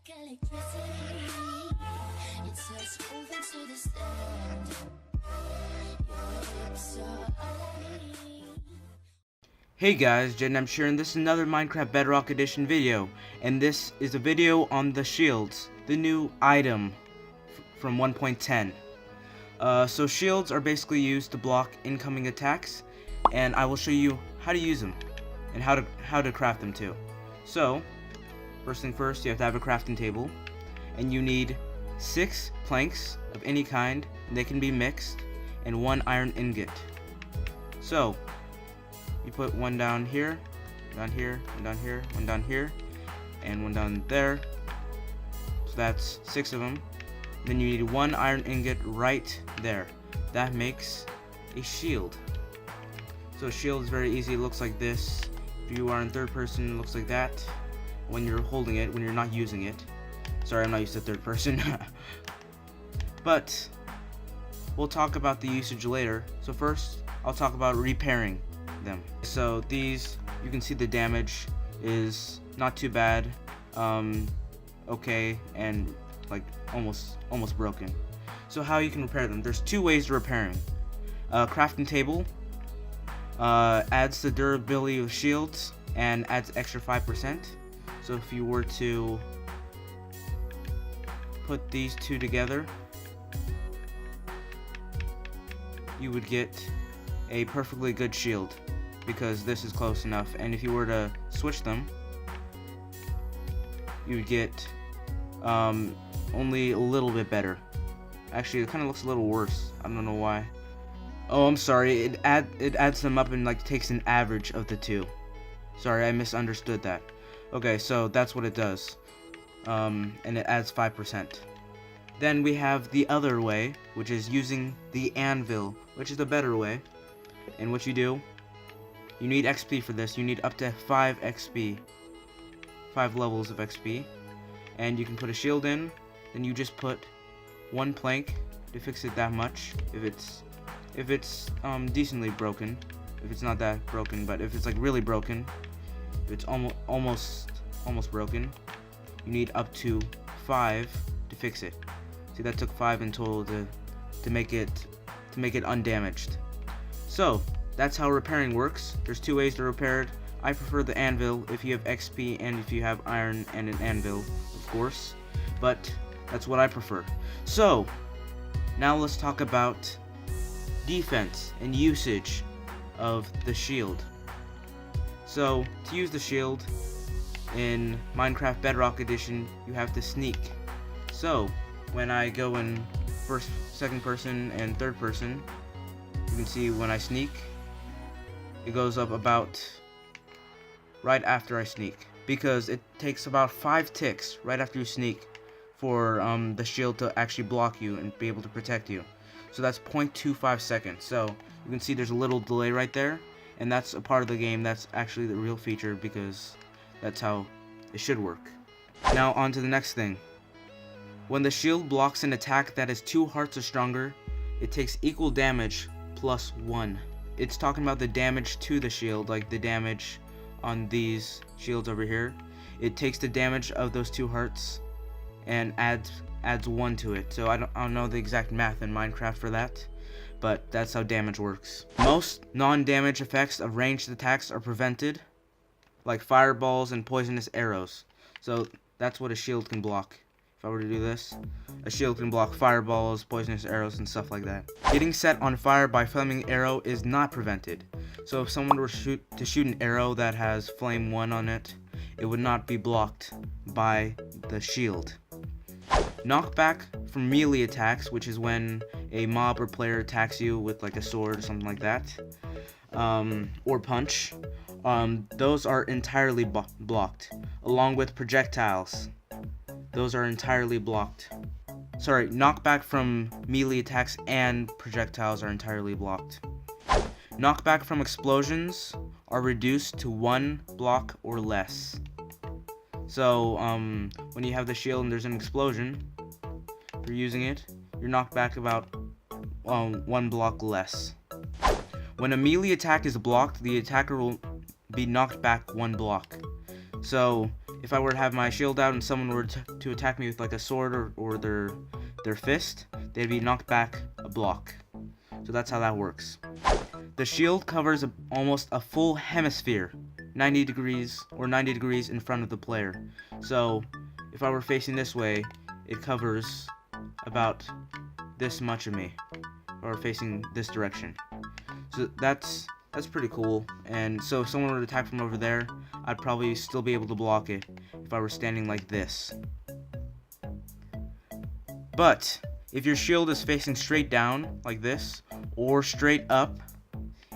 electricity. Your touch moving to the sound. Your lips are all I need. Hey guys, Jed Nemch here, and this is another Minecraft Bedrock Edition video, and this is a video on the shields, the new item from 1.10. So shields are basically used to block incoming attacks, and I will show you how to use them and how to craft them too. So first thing first, you have to have a crafting table, and you need 6 planks of any kind, and they can be mixed, and 1 iron ingot. So you put one down here, down here, one down here, one down here, and one down there. So that's 6 of them. Then you need 1 iron ingot right there. That makes a shield. So a shield is very easy. It looks like this. If you are in third person, it looks like that. When you're holding it, when you're not using it. Sorry, I'm not used to third person. But we'll talk about the usage later. So first, I'll talk about repairing them. So these, you can see the damage is not too bad, okay, and like almost broken. So how you can repair them? There's 2 ways to repairing. Crafting table adds the durability of shields and adds extra 5%. So if you were to put these 2 together, you would get a perfectly good shield, because this is close enough. And if you were to switch them, you would get only a little bit better. Actually, it kind of looks a little worse. I don't know why. Oh, I'm sorry. It adds them up and like takes an average of the 2. Sorry, I misunderstood that. Okay, so that's what it does, and it adds 5%. Then we have the other way, which is using the Anvil, which is the better way. And what you do, you need XP for this. You need up to 5 XP, 5 levels of XP, and you can put a shield in. Then you just put 1 plank to fix it that much. If it's decently broken, if it's not that broken, but if it's like really broken, if it's almost broken, you need up to 5 to fix it. See, that took 5 in total to make it undamaged. So that's how repairing works. There's 2 ways to repair it. I prefer the Anvil if you have XP and if you have iron and an Anvil, of course, but that's what I prefer. So now let's talk about defense and usage of the shield. So to use the shield in Minecraft Bedrock Edition, you have to sneak. So when I go in first, second person, and third person, you can see when I sneak, it goes up about right after I sneak, because it takes about 5 ticks right after you sneak for the shield to actually block you and be able to protect you. So that's 0.25 seconds. So you can see there's a little delay right there, and that's a part of the game. That's actually the real feature, because that's how it should work. Now on to the next thing. When the shield blocks an attack that is 2 hearts or stronger, it takes equal damage plus 1. It's talking about the damage to the shield, like the damage on these shields over here. It takes the damage of those 2 hearts and adds 1 to it. So I don't know the exact math in Minecraft for that, but that's how damage works. Most non-damage effects of ranged attacks are prevented, like fireballs and poisonous arrows. So that's what a shield can block. If I were to do this, a shield can block fireballs, poisonous arrows, and stuff like that. Getting set on fire by flaming arrow is not prevented. So if someone were to shoot an arrow that has flame 1 on it, it would not be blocked by the shield. Knockback from melee attacks, which is when a mob or player attacks you with like a sword or something like that, or punch, those are entirely blocked, along with projectiles. Those are entirely blocked. Sorry, knockback from melee attacks and projectiles are entirely blocked. Knockback from explosions are reduced to 1 block or less. So when you have the shield and there's an explosion, if you're using it, you're knocked back about 1 block less. When a melee attack is blocked, the attacker will be knocked back 1 block. So if I were to have my shield out and someone were to attack me with like a sword or their fist, they'd be knocked back a block. So that's how that works. The shield covers almost a full hemisphere, 90 degrees in front of the player. So if I were facing this way, it covers about this much of me, or facing this direction. So that's pretty cool. And so if someone were to attack from over there, I'd probably still be able to block it if I were standing like this. But if your shield is facing straight down like this, or straight up,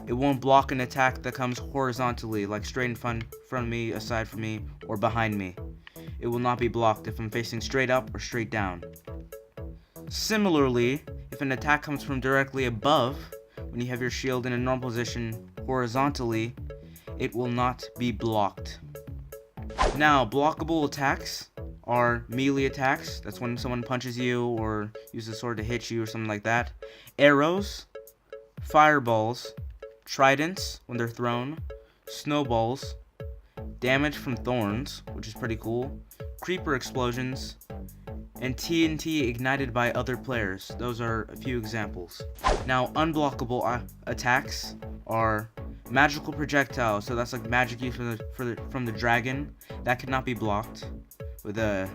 it won't block an attack that comes horizontally, like straight in front of me, aside from me, or behind me. It will not be blocked if I'm facing straight up or straight down. Similarly, if an attack comes from directly above, when you have your shield in a normal position horizontally, it will not be blocked. Now, blockable attacks are melee attacks. That's when someone punches you or uses a sword to hit you or something like that. Arrows, fireballs, tridents when they're thrown, snowballs, damage from thorns, which is pretty cool, creeper explosions, and TNT ignited by other players. Those are a few examples. Now, unblockable attacks are magical projectiles, so that's like magic used from the dragon that cannot be blocked with a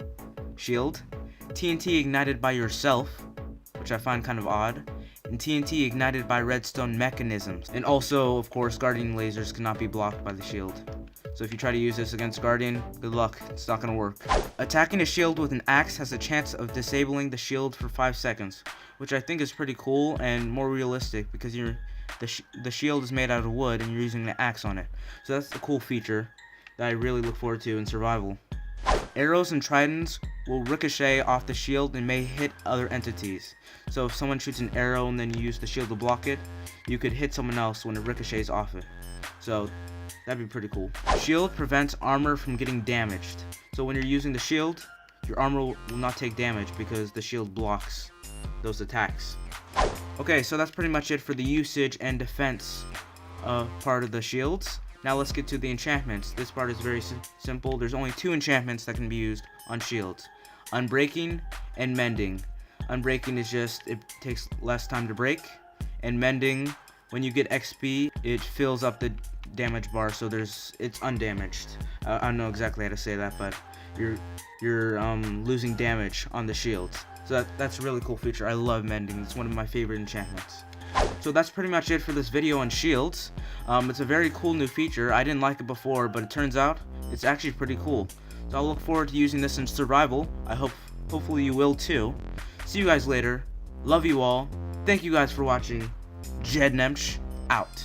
shield. TNT ignited by yourself, which I find kind of odd, and TNT ignited by redstone mechanisms. And also, of course, guardian lasers cannot be blocked by the shield. So if you try to use this against guardian, good luck, it's not gonna work. Attacking a shield with an axe has a chance of disabling the shield for 5 seconds, which I think is pretty cool and more realistic because the shield is made out of wood and you're using an axe on it. So that's a cool feature that I really look forward to in survival. Arrows and tridents will ricochet off the shield and may hit other entities. So if someone shoots an arrow and then you use the shield to block it, you could hit someone else when it ricochets off it. So that'd be pretty cool. Shield prevents armor from getting damaged. So when you're using the shield, your armor will not take damage because the shield blocks those attacks. Okay, so that's pretty much it for the usage and defense part of the shields. Now let's get to the enchantments. This part is very simple. There's only 2 enchantments that can be used on shields: Unbreaking and Mending. Unbreaking is just, it takes less time to break, and Mending, when you get XP, it fills up the damage bar, so it's undamaged. I don't know exactly how to say that, but you're losing damage on the shields. So that's a really cool feature. I love Mending. It's one of my favorite enchantments. So that's pretty much it for this video on shields. It's a very cool new feature. I didn't like it before, but it turns out it's actually pretty cool. So I'll look forward to using this in survival. Hopefully you will too. See you guys later. Love you all. Thank you guys for watching. Jed Nemch out.